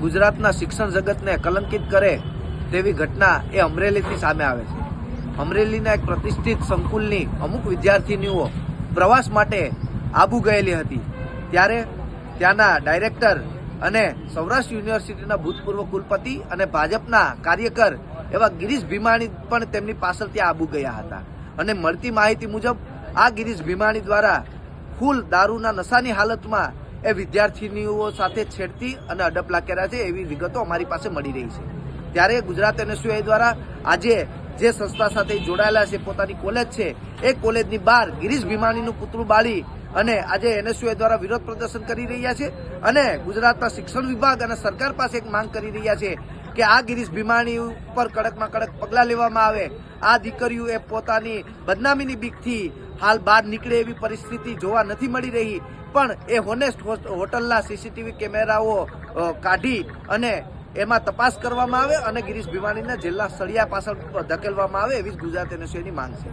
ગુજરાતના શિક્ષણ જગતને કલંકિત કરે તેવી ઘટના એ અમરેલીથી સામે આવે છે। અમરેલીના એક પ્રતિષ્ઠિત સંકુલની અમુક વિદ્યાર્થીનીઓ પ્રવાસ માટે આબુ ગયેલી હતી, ત્યારે ત્યાંના ડાયરેક્ટર અને સૌરાષ્ટ્ર યુનિવર્સિટીના ભૂતપૂર્વ કુલપતિ અને ભાજપના કાર્યકર એવા ગિરીશ ભીમાણી પણ તેમની પાછળ ત્યાં આબુ ગયા હતા અને મળતી માહિતી મુજબ આ ગિરીશ ભીમાણી દ્વારા ફૂલ દારૂના નશાની હાલતમાં એ વિદ્યાર્થીનીઓ સાથે છેડતી અને અડપલા કર્યા છે એવી વિગતો અમારી પાસે મળી રહી છે। ત્યારે ગુજરાત એનએસયુઆઈ દ્વારા આજે જે સંસ્થા સાથે જોડાયેલા છે, પોતાની કોલેજ છે, એ કોલેજની બહાર ગિરીશ ભીમાણીનું પુતળું બાળી અને આજે એનએસયુઆઈ દ્વારા વિરોધ પ્રદર્શન કરી રહ્યા છે અને ગુજરાતના શિક્ષણ વિભાગ અને સરકાર પાસે એક માંગ કરી રહ્યા છે કે આ ગિરીશ ભીમાણી ઉપર કડકમાં કડક પગલાં લેવામાં આવે। આ દીકરીઓ એ પોતાની બદનામીની બીકથી હાલ બહાર નીકળે એવી પરિસ્થિતિ જોવા નથી મળી રહી, પણ એ હોનેસ્ટ હોટલના સીસીટીવી કેમેરાઓ કાઢી અને એમાં તપાસ કરવામાં આવે અને ગિરીશ ભીમાણીને જેલના સળિયા પાછળ ધકેલવામાં આવે એવી જ ગુજરાત એનએસયુઆઈની માંગ છે।